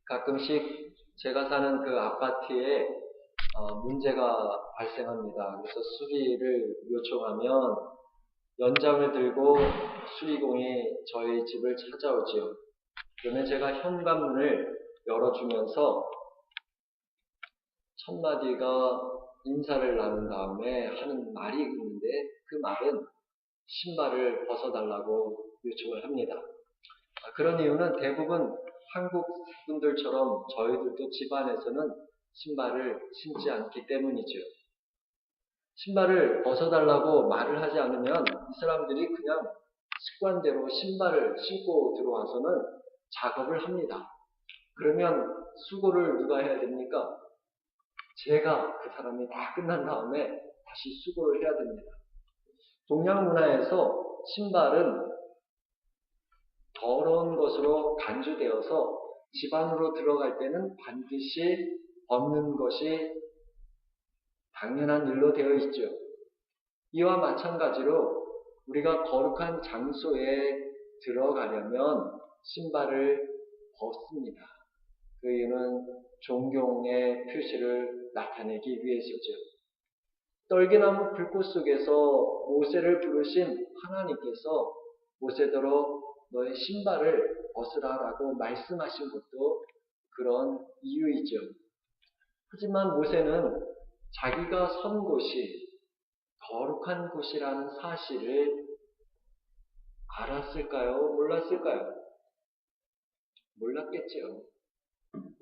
가끔씩 제가 사는 그 아파트에 문제가 발생합니다. 그래서 수리를 요청하면 연장을 들고 수리공이 저희 집을 찾아오지요. 그러면 제가 현관문을 열어주면서 첫 마디가 인사를 나눈 다음에 하는 말이 있는데, 그 말은 신발을 벗어달라고 요청을 합니다. 그런 이유는 대부분 한국 분들처럼 저희들도 집안에서는 신발을 신지 않기 때문이죠. 신발을 벗어달라고 말을 하지 않으면 이 사람들이 그냥 습관대로 신발을 신고 들어와서는 작업을 합니다. 그러면 수고를 누가 해야 됩니까? 제가 그 사람이 다 끝난 다음에 다시 수고를 해야 됩니다. 동양 문화에서 신발은 더러운 것으로 간주되어서 집 안으로 들어갈 때는 반드시 벗는 것이 당연한 일로 되어 있죠. 이와 마찬가지로 우리가 거룩한 장소에 들어가려면 신발을 벗습니다. 그 이유는 존경의 표시를 나타내기 위해서죠. 떨기나무 불꽃 속에서 모세를 부르신 하나님께서 모세더러 너의 신발을 벗으라라고 말씀하신 것도 그런 이유이죠. 하지만 모세는 자기가 선 곳이 거룩한 곳이라는 사실을 알았을까요? 몰랐을까요? 몰랐겠죠.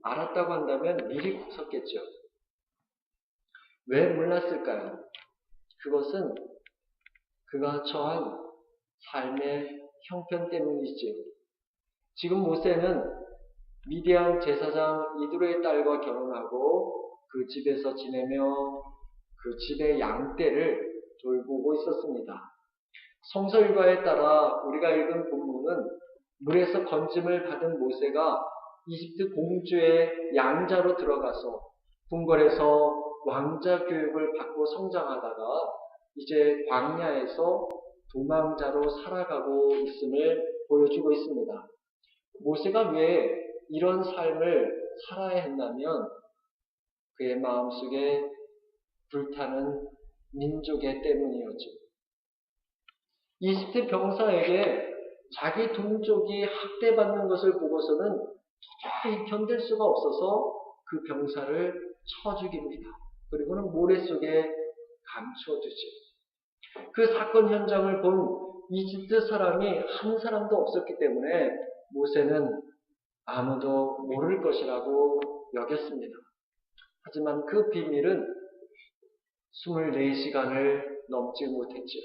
알았다고 한다면 미리 벗었겠죠. 왜 몰랐을까요? 그것은 그가 처한 삶의 형편 때문이지요. 지금 모세는 미디안 제사장 이드로의 딸과 결혼하고 그 집에서 지내며 그 집의 양떼를 돌보고 있었습니다. 성서 일과에 따라 우리가 읽은 본문은 물에서 건짐을 받은 모세가 이집트 공주의 양자로 들어가서 궁궐에서 왕자 교육을 받고 성장하다가 이제 광야에서 도망자로 살아가고 있음을 보여주고 있습니다. 모세가 왜 이런 삶을 살아야 했냐면 그의 마음속에 불타는 민족의 때문이었죠. 이집트 병사에게 자기 동족이 학대받는 것을 보고서는 도저히 견딜 수가 없어서 그 병사를 쳐 죽입니다. 그리고는 모래 속에 감추어두죠. 그 사건 현장을 본 이집트 사람이 한 사람도 없었기 때문에 모세는 아무도 모를 것이라고 여겼습니다. 하지만 그 비밀은 24시간을 넘지 못했죠.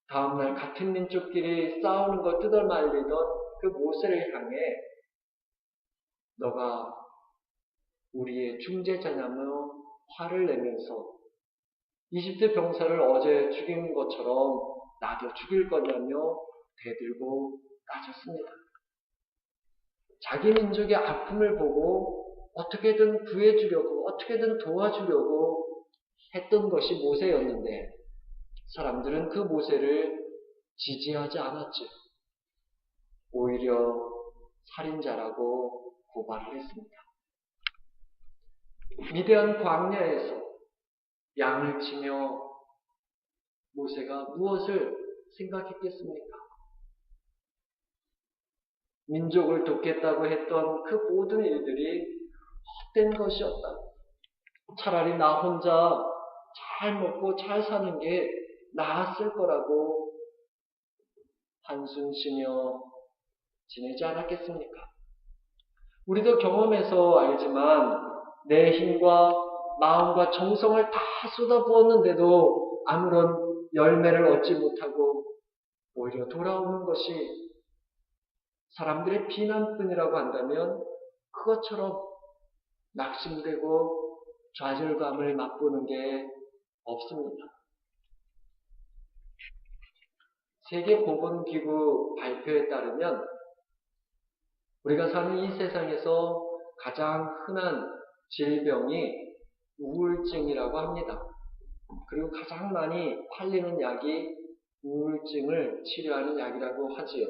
다음날 같은 민족끼리 싸우는 걸 뜯어말리던 그 모세를 향해 너가 우리의 중재자냐며 화를 내면서 이집트 병사를 어제 죽인 것처럼 나도 죽일 거냐며 대들고 따졌습니다. 자기 민족의 아픔을 보고 어떻게든 구해주려고, 어떻게든 도와주려고 했던 것이 모세였는데 사람들은 그 모세를 지지하지 않았죠. 오히려 살인자라고 고발을 했습니다. 미디안 광야에서 양을 치며 모세가 무엇을 생각했겠습니까? 민족을 돕겠다고 했던 그 모든 일들이 헛된 것이었다. 차라리 나 혼자 잘 먹고 잘 사는 게 나았을 거라고 한숨 쉬며 지내지 않았겠습니까? 우리도 경험해서 알지만 내 힘과 마음과 정성을 다 쏟아부었는데도 아무런 열매를 얻지 못하고 오히려 돌아오는 것이 사람들의 비난뿐이라고 한다면 그것처럼 낙심되고 좌절감을 맛보는 게 없습니다. 세계보건기구 발표에 따르면 우리가 사는 이 세상에서 가장 흔한 질병이 우울증이라고 합니다. 그리고 가장 많이 팔리는 약이 우울증을 치료하는 약이라고 하지요.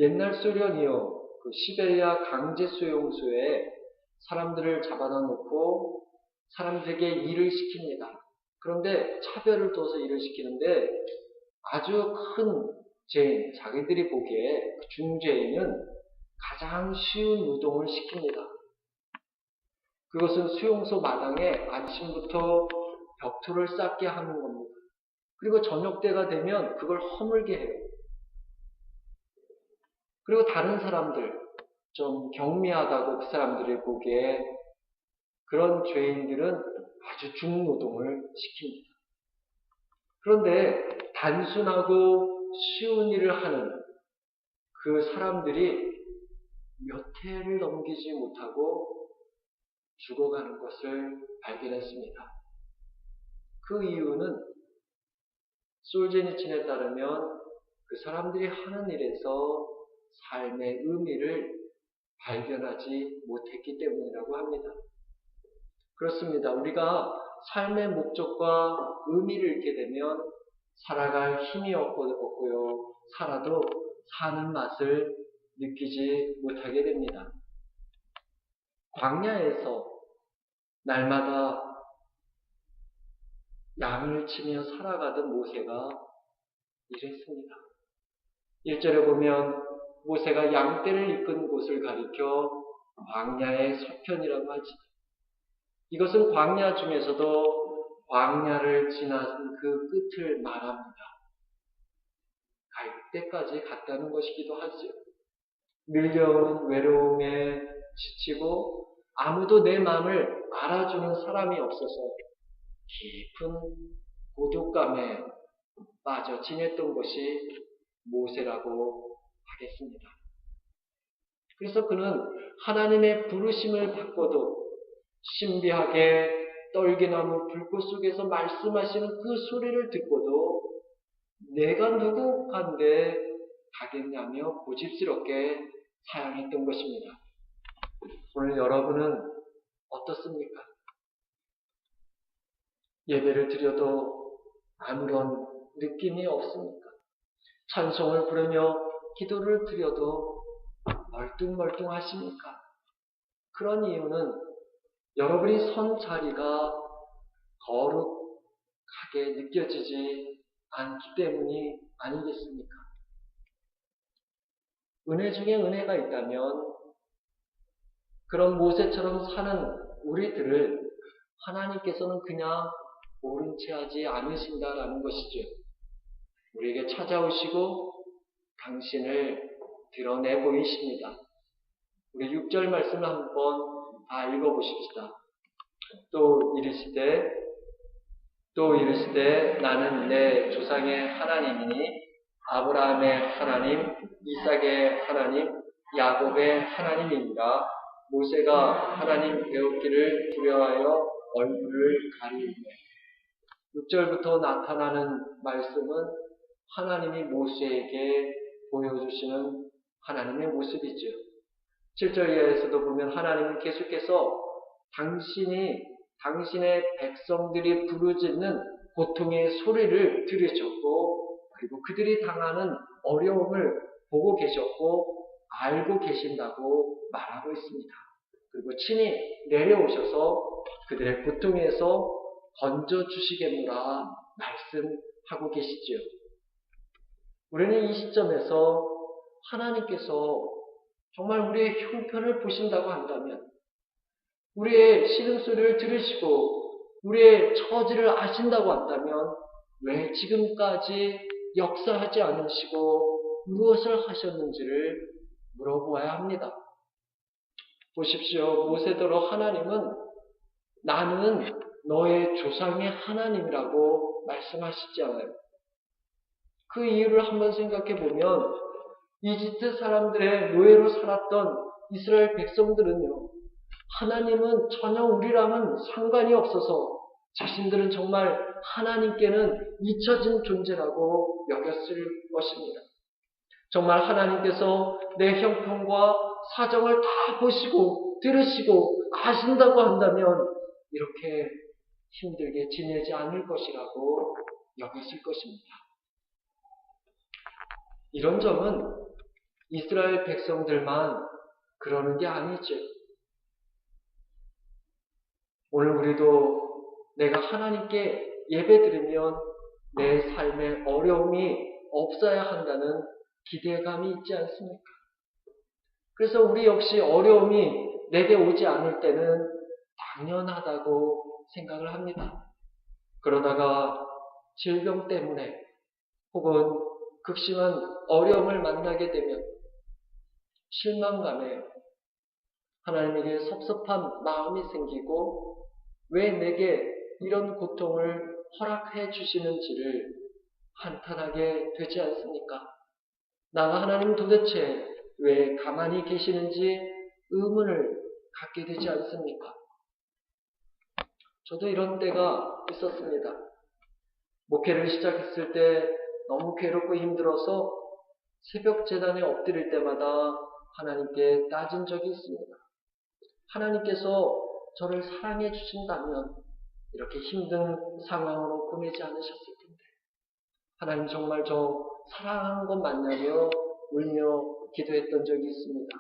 옛날 소련이요, 그 시베리아 강제 수용소에 사람들을 잡아다 놓고 사람들에게 일을 시킵니다. 그런데 차별을 둬서 일을 시키는데 아주 큰 죄인, 자기들이 보기에 그 중죄인은 가장 쉬운 노동을 시킵니다. 그것은 수용소 마당에 아침부터 벽돌을 쌓게 하는 겁니다. 그리고 저녁 때가 되면 그걸 허물게 해요. 그리고 다른 사람들, 좀 경미하다고 그 사람들이 보기에 그런 죄인들은 아주 중노동을 시킵니다. 그런데 단순하고 쉬운 일을 하는 그 사람들이 몇 해를 넘기지 못하고 죽어가는 것을 발견했습니다. 그 이유는 솔제니친에 따르면 그 사람들이 하는 일에서 삶의 의미를 발견하지 못했기 때문이라고 합니다. 그렇습니다. 우리가 삶의 목적과 의미를 잃게 되면 살아갈 힘이 없고요. 살아도 사는 맛을 느끼지 못하게 됩니다. 광야에서 날마다 양을 치며 살아가던 모세가 이랬습니다. 1절에 보면 모세가 양떼를 이끈 곳을 가리켜 광야의 서편이라고 하지. 이것은 광야 중에서도 광야를 지나는 그 끝을 말합니다. 갈 때까지 갔다는 것이기도 하죠. 밀려오는 외로움에 지치고 아무도 내 마음을 알아주는 사람이 없어서 깊은 고독감에 빠져 지냈던 것이 모세라고 하겠습니다. 그래서 그는 하나님의 부르심을 받고도 신비하게 떨기나무 불꽃 속에서 말씀하시는 그 소리를 듣고도 내가 누구간데 가겠냐며 고집스럽게 사양했던 것입니다. 오늘 여러분은 어떻습니까? 예배를 드려도 아무런 느낌이 없습니까? 찬송을 부르며 기도를 드려도 멀뚱멀뚱하십니까? 그런 이유는 여러분이 선 자리가 거룩하게 느껴지지 않기 때문이 아니겠습니까? 은혜 중에 은혜가 있다면 그런 모세처럼 사는 우리들을 하나님께서는 그냥 모른 채 하지 않으신다라는 것이죠. 우리에게 찾아오시고 당신을 드러내 보이십니다. 우리 6절 말씀을 한번 다 읽어보십시다. 또 이르시되 나는 내 조상의 하나님이니 아브라함의 하나님, 이삭의 하나님, 야곱의 하나님입니다. 모세가 하나님 배웠기를 두려워하여 얼굴을 가리우매. 6절부터 나타나는 말씀은 하나님이 모세에게 보여주시는 하나님의 모습이죠. 7절 이하에서도 보면 하나님은 계속해서 당신의 백성들이 부르짖는 고통의 소리를 들으셨고 그리고 그들이 당하는 어려움을 보고 계셨고 알고 계신다고 말하고 있습니다. 그리고 친히 내려오셔서 그들의 고통에서 건져주시겠노라 말씀하고 계시지요. 우리는 이 시점에서 하나님께서 정말 우리의 형편을 보신다고 한다면 우리의 신음소리를 들으시고 우리의 처지를 아신다고 한다면 왜 지금까지 역사하지 않으시고 무엇을 하셨는지를 물어보아야 합니다. 보십시오. 모세더러 하나님은 나는 너의 조상의 하나님이라고 말씀하시지 않아요. 그 이유를 한번 생각해 보면 이집트 사람들의 노예로 살았던 이스라엘 백성들은요. 하나님은 전혀 우리랑은 상관이 없어서 자신들은 정말 하나님께는 잊혀진 존재라고 여겼을 것입니다. 정말 하나님께서 내 형편과 사정을 다 보시고 들으시고 아신다고 한다면 이렇게 힘들게 지내지 않을 것이라고 여겼을 것입니다. 이런 점은 이스라엘 백성들만 그러는 게 아니죠. 오늘 우리도 내가 하나님께 예배드리면 내 삶에 어려움이 없어야 한다는 기대감이 있지 않습니까? 그래서 우리 역시 어려움이 내게 오지 않을 때는 당연하다고 생각을 합니다. 그러다가 질병 때문에 혹은 극심한 어려움을 만나게 되면 실망감에 하나님에게 섭섭한 마음이 생기고 왜 내게 이런 고통을 허락해 주시는지를 한탄하게 되지 않습니까? 나가 하나님 도대체 왜 가만히 계시는지 의문을 갖게 되지 않습니까? 저도 이런 때가 있었습니다. 목회를 시작했을 때 너무 괴롭고 힘들어서 새벽 제단에 엎드릴 때마다 하나님께 따진 적이 있습니다. 하나님께서 저를 사랑해 주신다면 이렇게 힘든 상황으로 보내지 않으셨을 텐데 하나님 정말 저 사랑하는 것 맞냐며 울며 기도했던 적이 있습니다.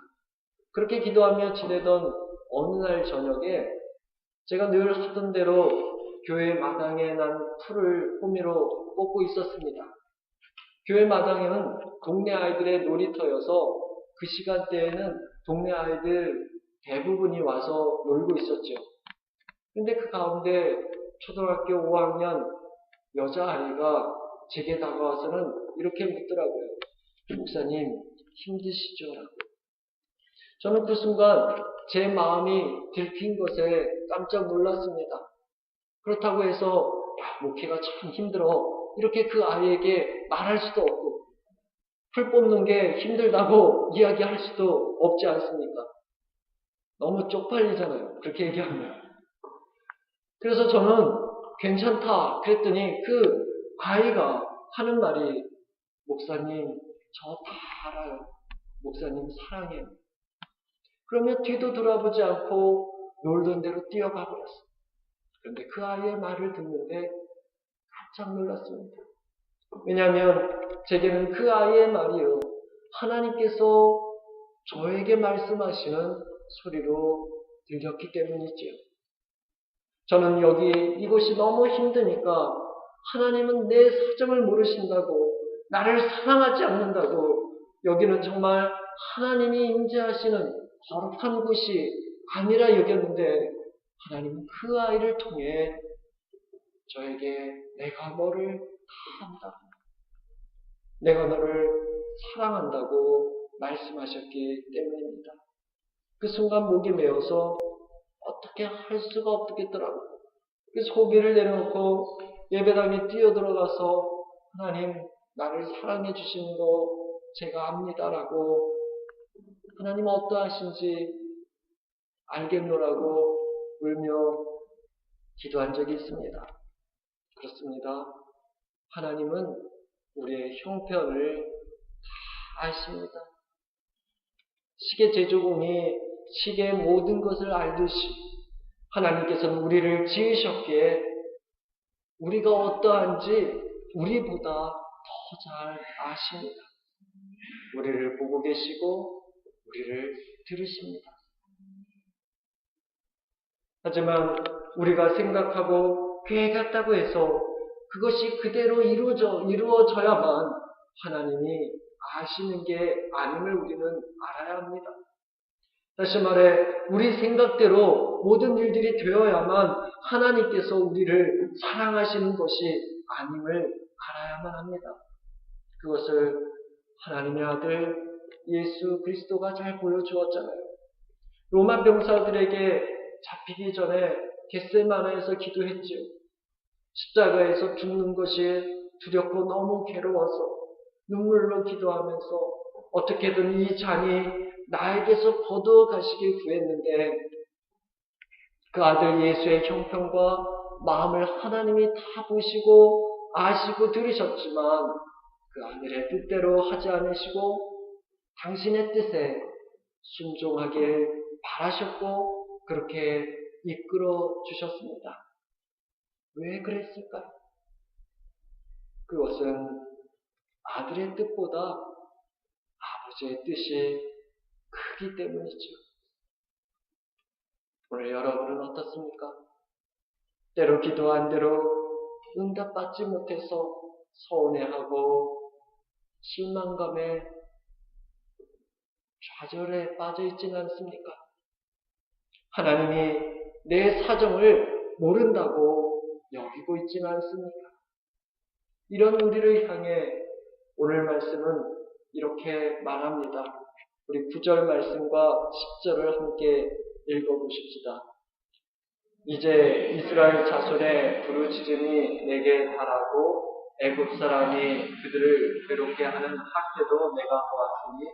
그렇게 기도하며 지내던 어느 날 저녁에 제가 늘 하던 대로 교회 마당에 난 풀을 호미로 뽑고 있었습니다. 교회 마당은 동네 아이들의 놀이터여서 그 시간대에는 동네 아이들 대부분이 와서 놀고 있었죠. 근데 그 가운데 초등학교 5학년 여자아이가 제게 다가와서는 이렇게 묻더라고요. 목사님 힘드시죠? 라고. 저는 그 순간 제 마음이 들킨 것에 깜짝 놀랐습니다. 그렇다고 해서 목회가 참 힘들어 이렇게 그 아이에게 말할 수도 없고 풀 뽑는 게 힘들다고 이야기할 수도 없지 않습니까? 너무 쪽팔리잖아요. 그렇게 얘기하면. 그래서 저는 괜찮다 그랬더니 그 아이가 하는 말이 목사님 저 다 알아요. 목사님 사랑해요. 그러면 뒤도 돌아보지 않고 놀던 대로 뛰어가 버렸어요. 그런데 그 아이의 말을 듣는데 깜짝 놀랐습니다. 왜냐하면 제게는 그 아이의 말이요. 하나님께서 저에게 말씀하시는 소리로 들렸기 때문이지요. 저는 이곳이 너무 힘드니까 하나님은 내 사정을 모르신다고 나를 사랑하지 않는다고 여기는 정말 하나님이 임재하시는 거룩한 곳이 아니라 여겼는데 하나님은 그 아이를 통해 저에게 내가 너를 다 안다고 내가 너를 사랑한다고 말씀하셨기 때문입니다. 그 순간 목이 메어서 어떻게 할 수가 없겠더라고요. 그래서 고개를 내려놓고 예배당에 뛰어들어가서 하나님 나를 사랑해 주시는 거 제가 압니다라고 하나님 어떠하신지 알겠노라고 울며 기도한 적이 있습니다. 그렇습니다. 하나님은 우리의 형편을 다 아십니다. 시계 제조공이 시계의 모든 것을 알듯이 하나님께서는 우리를 지으셨기에 우리가 어떠한지 우리보다 더 잘 아십니다. 우리를 보고 계시고 우리를 들으십니다. 하지만 우리가 생각하고 계획했다고 해서 그것이 그대로 이루어져야만 하나님이 아시는 게 아님을 우리는 알아야 합니다. 다시 말해 우리 생각대로 모든 일들이 되어야만 하나님께서 우리를 사랑하시는 것이 아님을 알아야만 합니다. 그것을 하나님의 아들 예수 그리스도가 잘 보여주었잖아요. 로마 병사들에게 잡히기 전에 겟세마네에서 기도했지요. 십자가에서 죽는 것이 두렵고 너무 괴로워서 눈물로 기도하면서 어떻게든 이 잔이 나에게서 거두어가시길 구했는데 그 아들 예수의 형편과 마음을 하나님이 다 보시고 아시고 들으셨지만 그 아들의 뜻대로 하지 않으시고 당신의 뜻에 순종하길 바라셨고 그렇게 이끌어 주셨습니다. 왜 그랬을까요? 그것은 아들의 뜻보다 아버지의 뜻이 크기 때문이죠. 오늘 여러분은 어떻습니까? 때로 기도한 대로 응답받지 못해서 서운해하고 실망감에 좌절에 빠져 있지는 않습니까? 하나님이 내 사정을 모른다고 여기고 있지는 않습니까? 이런 우리를 향해 오늘 말씀은 이렇게 말합니다. 우리 9절 말씀과 10절을 함께 읽어보십시다. 이제 이스라엘 자손의 부르짖음이 내게 달하고 애굽 사람이 그들을 괴롭게 하는 학대도 내가 보았으니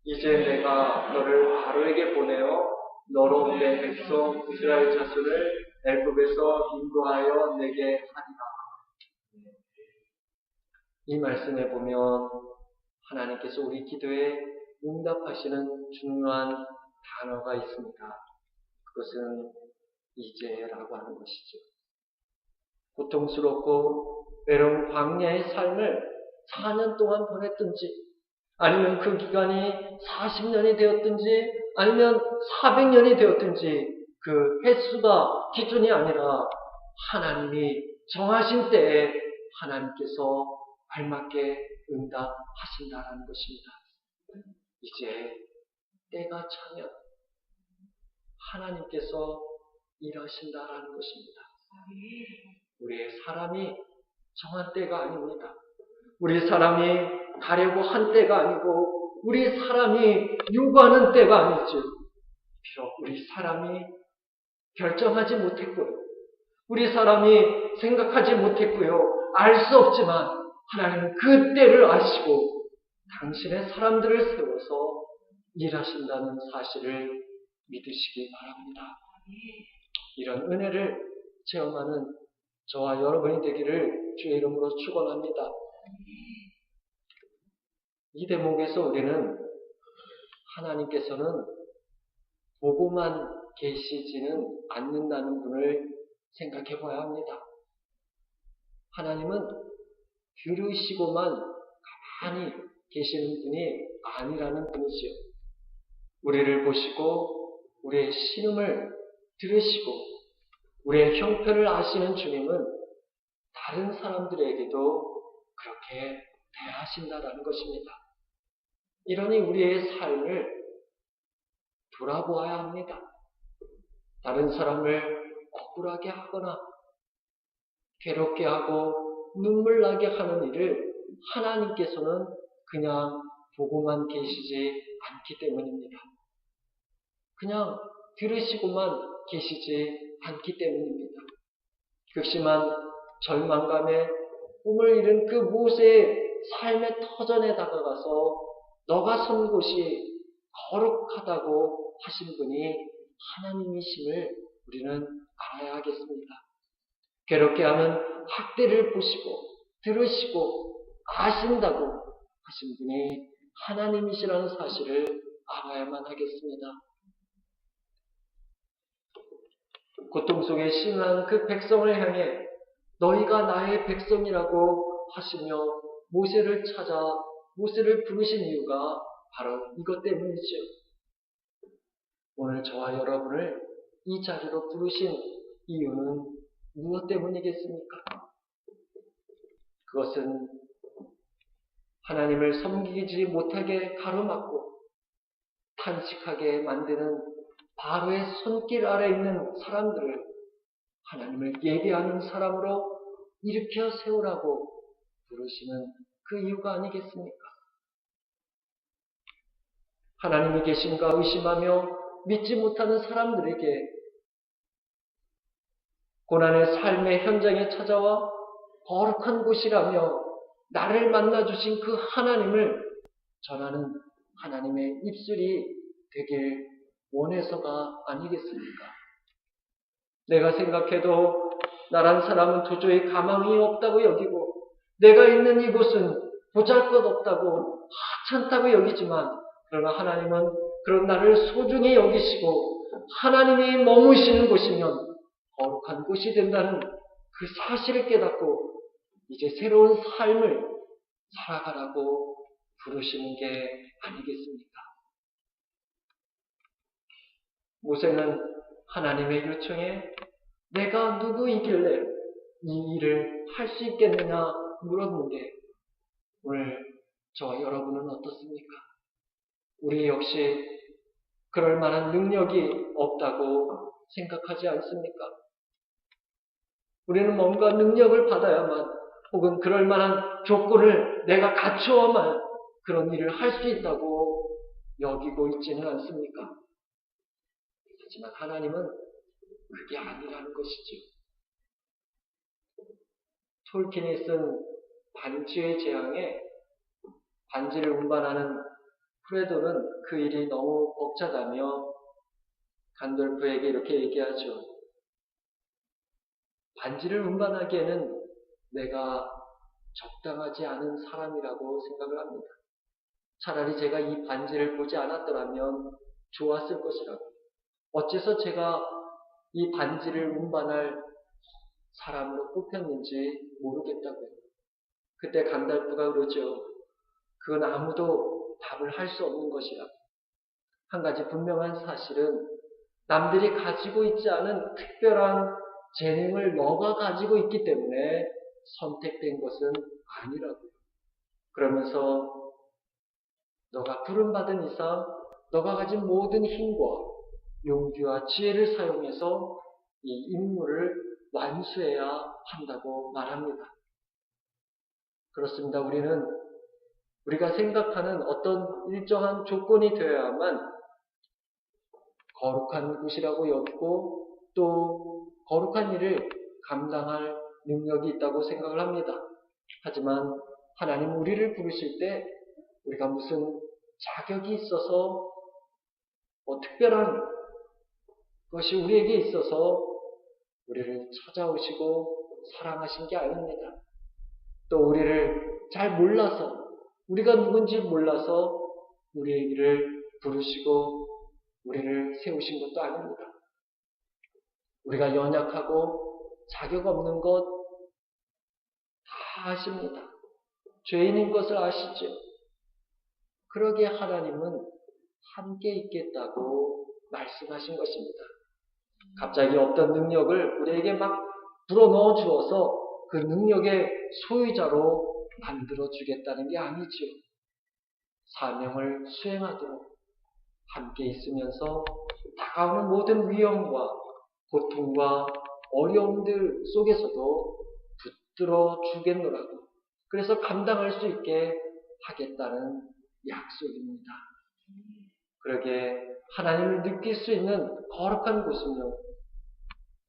이제 내가 너를 바로에게 보내어 너로 내 백성 이스라엘 자손을 애굽에서 인도하여 내게 하리라. 이 말씀에 보면 하나님께서 우리 기도에 응답하시는 중요한 단어가 있습니다. 그것은 이제라고 하는 것이죠. 고통스럽고 외로운 광야의 삶을 4년 동안 보냈든지 아니면 그 기간이 40년이 되었든지 아니면 400년이 되었든지 그 횟수가 기준이 아니라 하나님이 정하신 때에 하나님께서 알맞게 응답하신다라는 것입니다. 이제 때가 차면 하나님께서 일하신다라는 것입니다. 우리의 사람이 정한 때가 아닙니다. 우리 사람이 가려고 한 때가 아니고 우리 사람이 요구하는 때가 아니죠. 비록 우리 사람이 결정하지 못했고요. 우리 사람이 생각하지 못했고요. 알 수 없지만 하나님은 그 때를 아시고 당신의 사람들을 세워서 일하신다는 사실을 믿으시기 바랍니다. 이런 은혜를 체험하는 저와 여러분이 되기를 주의 이름으로 축원합니다. 이 대목에서 우리는 하나님께서는 보고만 계시지는 않는다는 분을 생각해 봐야 합니다. 하나님은 들으시고만 가만히 계시는 분이 아니라는 분이지요. 우리를 보시고 우리의 신음을 들으시고 우리의 형편을 아시는 주님은 다른 사람들에게도 그렇게 대하신다라는 것입니다. 이러니 우리의 삶을 돌아보아야 합니다. 다른 사람을 억울하게 하거나 괴롭게 하고 눈물 나게 하는 일을 하나님께서는 그냥 보고만 계시지 않기 때문입니다. 그냥 들으시고만 계시지 않기 때문입니다. 극심한 절망감에 꿈을 잃은 그 모세의 삶의 터전에 다가가서 너가 선 곳이 거룩하다고 하신 분이 하나님이심을 우리는 알아야 하겠습니다. 괴롭게 하는 학대를 보시고 들으시고 아신다고 하신 분이 하나님이시라는 사실을 알아야만 하겠습니다. 고통 속에 심한 그 백성을 향해 너희가 나의 백성이라고 하시며 모세를 찾아 모세를 부르신 이유가 바로 이것 때문이죠. 오늘 저와 여러분을 이 자리로 부르신 이유는 무엇 때문이겠습니까? 그것은 하나님을 섬기지 못하게 가로막고 탄식하게 만드는 바로의 손길 아래 있는 사람들을 하나님을 예배하는 사람으로 일으켜 세우라고 부르시는 그 이유가 아니겠습니까? 하나님이 계신가 의심하며 믿지 못하는 사람들에게 고난의 삶의 현장에 찾아와 거룩한 곳이라며 나를 만나주신 그 하나님을 전하는 하나님의 입술이 되길 원해서가 아니겠습니까? 내가 생각해도 나란 사람은 도저히 가망이 없다고 여기고 내가 있는 이곳은 보잘것없다고 하찮다고 여기지만 그러나 하나님은 그런 나를 소중히 여기시고 하나님이 머무시는 곳이면 거룩한 곳이 된다는 그 사실을 깨닫고 이제 새로운 삶을 살아가라고 부르시는 게 아니겠습니까? 모세는 하나님의 요청에 내가 누구이길래 이 일을 할 수 있겠느냐 물었는데 오늘 저와 여러분은 어떻습니까? 우리 역시 그럴 만한 능력이 없다고 생각하지 않습니까? 우리는 뭔가 능력을 받아야만 혹은 그럴 만한 조건을 내가 갖추어야만 그런 일을 할 수 있다고 여기고 있지는 않습니까? 하지만 하나님은 그게 아니라는 것이죠. 톨킨이 쓴 반지의 제왕에 반지를 운반하는 프레도는 그 일이 너무 벅차다며 간돌프에게 이렇게 얘기하죠. 반지를 운반하기에는 내가 적당하지 않은 사람이라고 생각을 합니다. 차라리 제가 이 반지를 보지 않았더라면 좋았을 것이라고. 어째서 제가 이 반지를 운반할 사람으로 뽑혔는지 모르겠다고요. 그때 간달프가 그러죠. 그건 아무도 답을 할 수 없는 것이라고. 한 가지 분명한 사실은 남들이 가지고 있지 않은 특별한 재능을 너가 가지고 있기 때문에 선택된 것은 아니라고요. 그러면서 너가 부름받은 이상 너가 가진 모든 힘과 용기와 지혜를 사용해서 이 임무를 완수해야 한다고 말합니다. 그렇습니다. 우리가 생각하는 어떤 일정한 조건이 되어야만 거룩한 곳이라고 여기고 또 거룩한 일을 감당할 능력이 있다고 생각을 합니다. 하지만 하나님 우리를 부르실 때 우리가 무슨 자격이 있어서 특별한 것이 우리에게 있어서 우리를 찾아오시고 사랑하신 게 아닙니다. 또 우리를 잘 몰라서 우리가 누군지 몰라서 우리를 부르시고 우리를 세우신 것도 아닙니다. 우리가 연약하고 자격 없는 것 다 아십니다. 죄인인 것을 아시죠? 그러기에 하나님은 함께 있겠다고 말씀하신 것입니다. 갑자기 어떤 능력을 우리에게 막 불어넣어 주어서 그 능력의 소유자로 만들어 주겠다는 게 아니지요. 사명을 수행하도록 함께 있으면서 다가오는 모든 위험과 고통과 어려움들 속에서도 붙들어 주겠노라고. 그래서 감당할 수 있게 하겠다는 약속입니다. 그러게 하나님을 느낄 수 있는 거룩한 곳은요.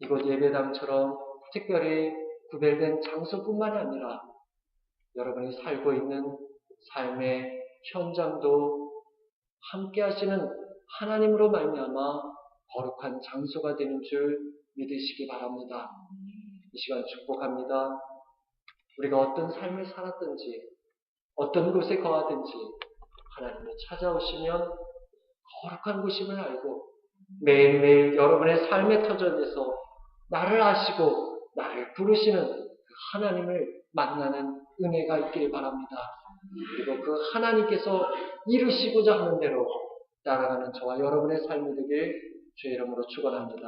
이곳 예배당처럼 특별히 구별된 장소뿐만이 아니라 여러분이 살고 있는 삶의 현장도 함께 하시는 하나님으로 말미암아 거룩한 장소가 되는 줄 믿으시기 바랍니다. 이 시간 축복합니다. 우리가 어떤 삶을 살았든지 어떤 곳에 거하든지 하나님이 찾아오시면 거룩한 곳임을 알고 매일매일 여러분의 삶의 터전에서 나를 아시고 나를 부르시는 그 하나님을 만나는 은혜가 있길 바랍니다. 그리고 그 하나님께서 이루시고자 하는 대로 따라가는 저와 여러분의 삶이 되길 주의 이름으로 축원합니다.